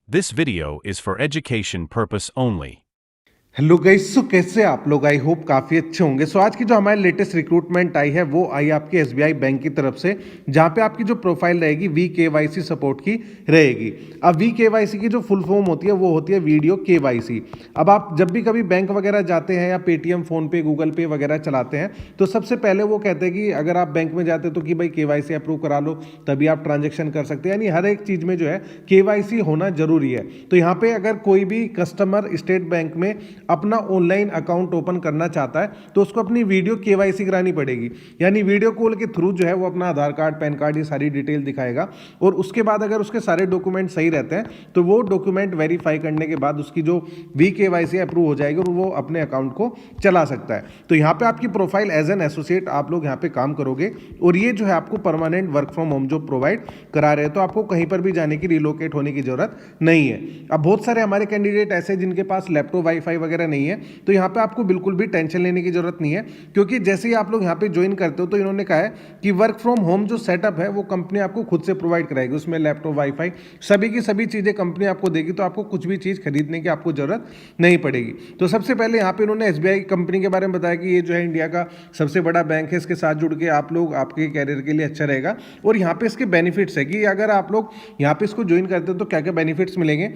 This video is for education purpose only. Hello guys, so कैसे आप लोग? I hope काफ़ी अच्छे होंगे। सो आज की जो हमारी लेटेस्ट रिक्रूटमेंट आई है वो आई आपके एसबीआई बैंक की तरफ से, जहां पे आपकी जो प्रोफाइल रहेगी वी केवाईसी सपोर्ट की रहेगी। अब वी केवाईसी की जो फुल फॉर्म होती है वो होती है वीडियो केवाईसी। अब आप जब भी कभी बैंक वगैरह जाते हैं या पेटीएम, फोन पे, गूगल पे वगैरह चलाते हैं तो सबसे पहले वो कहते हैं कि अगर आप बैंक में जाते हैं तो कि भाई केवाईसी अप्रूव करा लो, तभी आप ट्रांजेक्शन कर सकते हैं। यानी हर एक चीज़ में जो है केवाईसी होना जरूरी है। तो यहाँ पे अगर कोई भी कस्टमर स्टेट बैंक में अपना ऑनलाइन अकाउंट ओपन करना चाहता है तो उसको अपनी वीडियो केवाईसी करानी पड़ेगी। यानी वीडियो कॉल के थ्रू जो है वो अपना आधार कार्ड, पैन कार्ड, ये सारी डिटेल दिखाएगा और उसके बाद अगर उसके सारे डॉक्यूमेंट सही रहते हैं तो वो डॉक्यूमेंट वेरीफाई करने के बाद उसकी जो वी केवाईसी अप्रूव हो जाएगी और वो अपने अकाउंट को चला सकता है। तो यहाँ पे आपकी प्रोफाइल एज एन एसोसिएट आप लोग यहाँ पे काम करोगे और ये जो है आपको परमानेंट वर्क फ्रॉम होम जो प्रोवाइड करा रहे हैं, तो आपको कहीं पर भी जाने की, रिलोकेट होने की जरूरत नहीं है। अब बहुत सारे हमारे कैंडिडेट ऐसे जिनके पास लैपटॉप, वाईफाई वगैरह नहीं है, तो यहां पे आपको बिल्कुल भी टेंशन लेने की जरूरत नहीं है, क्योंकि जैसे ही आप लोग यहां पे ज्वाइन करते हो तो इन्होंने कहा है कि वर्क फ्रॉम होम जो सेटअप है वो कंपनी आपको खुद से प्रोवाइड कराएगी। उसमें लैपटॉप, वाईफाई, सभी की सभी चीजें कंपनी आपको देगी, तो आपको कुछ भी चीज खरीदने की आपको जरूरत नहीं पड़ेगी। तो सबसे पहले यहाँ पे इन्होंने एसबीआई कंपनी के बारे में बताया कि ये जो है इंडिया का सबसे बड़ा बैंक है, इसके साथ जुड़ के आप लोग आपके कैरियर के लिए अच्छा रहेगा। और यहाँ पे इसके बेनिफिट्स है कि अगर आप लोग यहाँ पे इसको ज्वाइन करते हो तो क्या क्या बेनिफिट्स मिलेंगे।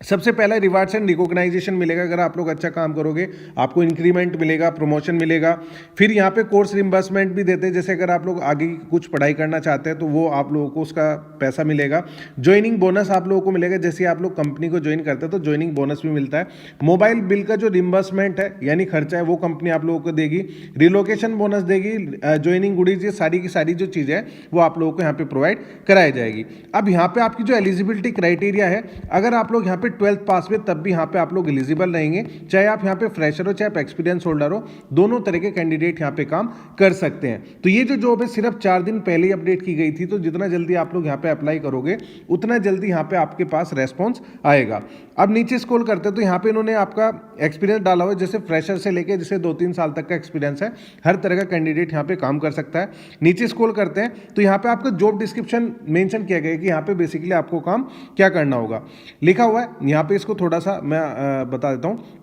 सबसे पहला रिवार्ड्स एंड रिकॉग्नाइजेशन मिलेगा। अगर आप लोग अच्छा काम करोगे आपको इंक्रीमेंट मिलेगा, प्रमोशन मिलेगा। फिर यहाँ पे कोर्स रिम्बर्समेंट भी देते हैं, जैसे अगर आप लोग आगे कुछ पढ़ाई करना चाहते हैं तो वो आप लोगों को उसका पैसा मिलेगा। ज्वाइनिंग बोनस आप लोगों को मिलेगा, जैसे आप लोग कंपनी को ज्वाइन करते हैं तो ज्वाइनिंग बोनस भी मिलता है। मोबाइल बिल का जो रिम्बर्समेंट है यानी खर्चा है वो कंपनी आप लोगों को देगी। रिलोकेशन बोनस देगी, ज्वाइनिंग गुडीज, ये सारी की सारी जो चीज़ें हैं वो आप लोगों को यहाँ पे प्रोवाइड कराई जाएगी। अब यहाँ पे आपकी जो एलिजिबिलिटी क्राइटेरिया है, अगर आप लोग यहाँ पे 12th पास में तब भी यहाँ पे आप लोग एलिजिबल रहेंगे। चाहे आप यहाँ पे फ्रेशर हो, चाहे आप एक्सपीरियंस होल्डर हो, दोनों तरह के कैंडिडेट यहाँ पे काम कर सकते हैं। तो ये जो जॉब है सिर्फ 4 दिन पहले ही अपडेट की गई थी, तो जितना जल्दी आप लोग यहाँ पे अप्लाई करोगे उतना जल्दी यहाँ पे आपके पास रेस्पॉन्स आएगा। अब नीचे स्क्रॉल करते हैं तो यहाँ पे इन्होंने आपका एक्सपीरियंस डाला हुआ है, जैसे फ्रेशर से लेके जैसे 2-3 साल तक का एक्सपीरियंस है, हर तरह का कैंडिडेट यहाँ पे काम कर सकता है। नीचे स्क्रॉल करते हैं तो यहाँ पे आपका जॉब डिस्क्रिप्शन मेंशन किया गया है कि यहाँ पे बेसिकली आपको काम क्या करना होगा, लिखा हुआ है। यहाँ पे इसको थोड़ा सा मैं बता देता हूँ।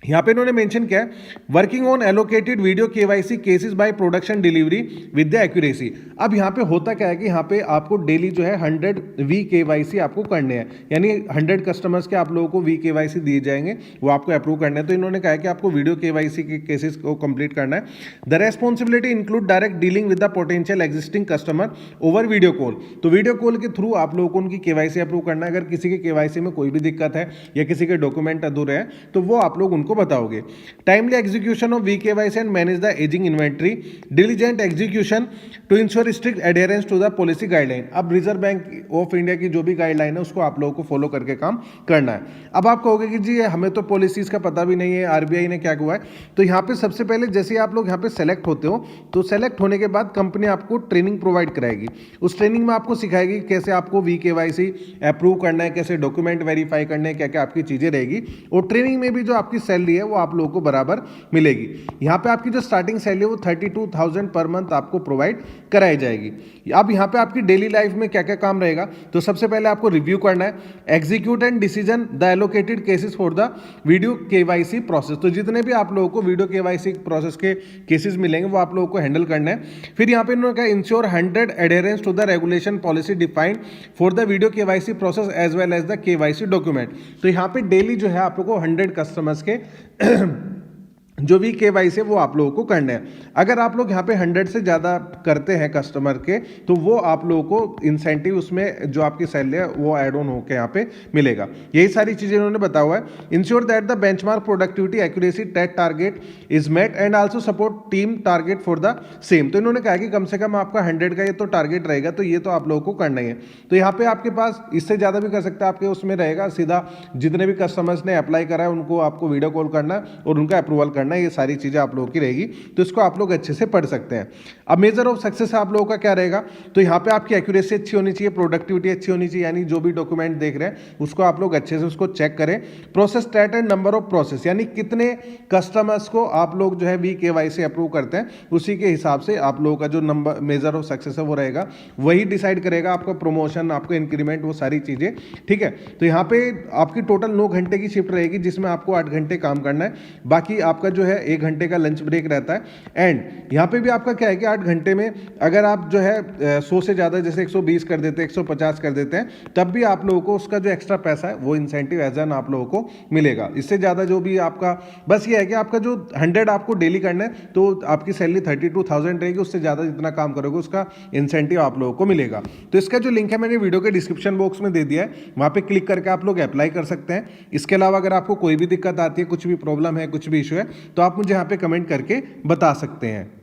यहाँ पे इन्होंने मेंशन किया है, working on allocated video KYC cases by production delivery with the accuracy. अब यहाँ पे होता क्या है कि यहाँ पे आपको डेली जो है 100 वी केवाईसी आपको करने हैं, यानी 100 कस्टमर्स के आप लोगों को वी केवाईसी दिए जाएंगे, वो आपको अप्रूव करने हैं। तो इन्होंने कहा है कि आपको वीडियो केवाईसी के केसेस को कंप्लीट करना है। The responsibility include direct dealing with the potential existing customer over video call. तो वीडियो कॉल के थ्रू आप लोगों को उनकी केवाईसी अप्रूव करना है। अगर किसी के केवाईसी में कोई भी दिक्कत है या किसी के डॉक्यूमेंट अधूरे हैं तो वो आप लोग उनको बताओगे। Timely execution of V KYC and manage the ageing inventory, diligent execution to ensure strict adherence to the policy guideline. अब रिजर्व बैंक ऑफ इंडिया की जो भी गाइडलाइन है उसको आप लोगों को फॉलो करके काम करना है। अब आप कहोगे कि जी हमें तो पॉलिसीज का पता भी नहीं है, आरबीआई ने क्या हुआ है। तो यहाँ पे सबसे पहले जैसे आप लोग यहाँ पे सेलेक्ट होते हो तो सेलेक्ट होने के बाद कंपनी आपको ट्रेनिंग प्रोवाइड कराएगी। उस ट्रेनिंग में आपको सिखाएगी कैसे आपको वी केवाईसी अप्रूव करना है, कैसे डॉक्यूमेंट वेरीफाई करने हैं, क्या क्या आपकी चीजें रहेगी। और ट्रेनिंग में भी जो आपकी सैलरी है वो आप लोगों को बराबर मिलेगी। यहाँ पे आपकी जो स्टार्टिंग सैलरी है वो 32,000 पर मंथ आपको प्रोवाइड कराई जाएगी। अब यहाँ पे आपकी डेली लाइफ में क्या क्या काम रहेगा, तो सबसे पहले आपको रिव्यू करना है, execute and decision the allocated cases for the video KYC process. तो जितने भी आप लोगों को वीडियो केवाईसी प्रोसेस के केसेस मिलेंगे वो आप लोगों को हैंडल करना है। फिर यहाँ पे इन्होंने कहा ensure 100 adherence to the regulation policy defined for the video KYC process as well as the KYC document. तो यहाँ पे डेली जो है आप लोगों को 100 कस्टमर्स के जो भी केवाईसी है वो आप लोगों को करना है। अगर आप लोग यहाँ पे 100 से ज़्यादा करते हैं कस्टमर के तो वो आप लोगों को इंसेंटिव उसमें जो आपकी सैलरी है वो एड ऑन होकर यहाँ पे मिलेगा। यही सारी चीज़ें इन्होंने बताया हुआ है। Ensure that the benchmark productivity accuracy TAT target is met and also support team target for the same. तो इन्होंने कहा कि कम से कम आपका 100 का ये तो टारगेट रहेगा, तो ये तो आप लोगों को करना ही है। तो यहाँ पे आपके पास इससे ज़्यादा भी कर सकते हैं, आपके उसमें रहेगा सीधा जितने भी कस्टमर्स ने अप्लाई करा है उनको आपको वीडियो कॉल करना है और उनका अप्रूवल करना करना है, ये सारी चीज़ें आप लोगों की रहेगी, तो इसको आप लोग अच्छे से पढ़ सकते हैं। अब मेजर ऑफ सक्सेस आप लोगों का क्या रहेगा, तो यहाँ पे आपकी एक्यूरेसी अच्छी होनी चाहिए, प्रोडक्टिविटी अच्छी होनी चाहिए, यानी जो भी डॉक्यूमेंट देख रहे हैं उसको आप लोग अच्छे से उसको चेक करें। Process stat and number of process, यानी कितने कस्टमर्स को आप लोग जो है VKYC अप्रूव करते हैं, उसी के हिसाब से आप लोगों का जो नंबर मेजर ऑफ सक्सेस है वो रहेगा, वही डिसाइड करेगा आपका प्रमोशन, आपका इंक्रीमेंट, वो सारी चीज़ें, ठीक है। तो यहाँ पे आपकी टोटल 9 घंटे की शिफ्ट रहेगी, जिसमें आपको 8 घंटे काम करना है, बाकी आपका जो है 1 घंटे का लंच ब्रेक रहता है। एंड यहाँ पे भी आपका क्या है कि 8 घंटे में अगर आप जो है 100 से ज़्यादा जैसे 120 कर देते हैं, 150 कर देते हैं, तब भी आप लोगों को उसका जो एक्स्ट्रा पैसा है वो इंसेंटिव एज एन आप लोगों को मिलेगा। इससे ज़्यादा जो भी आपका, बस ये है कि आपका जो 100 आपको डेली करना है, तो आपकी सैलरी 32,000 रहेगी, उससे ज़्यादा जितना काम करोगे उसका इंसेंटिव आप लोगों को मिलेगा। तो इसका जो लिंक है मैंने वीडियो के डिस्क्रिप्शन बॉक्स में दे दिया है, वहाँ पे क्लिक करके आप लोग अप्लाई कर सकते हैं। इसके अलावा अगर आपको कोई भी दिक्कत आती है, कुछ भी प्रॉब्लम है, कुछ भी इशू है, तो आप मुझे यहाँ पे कमेंट करके बता सकते हैं।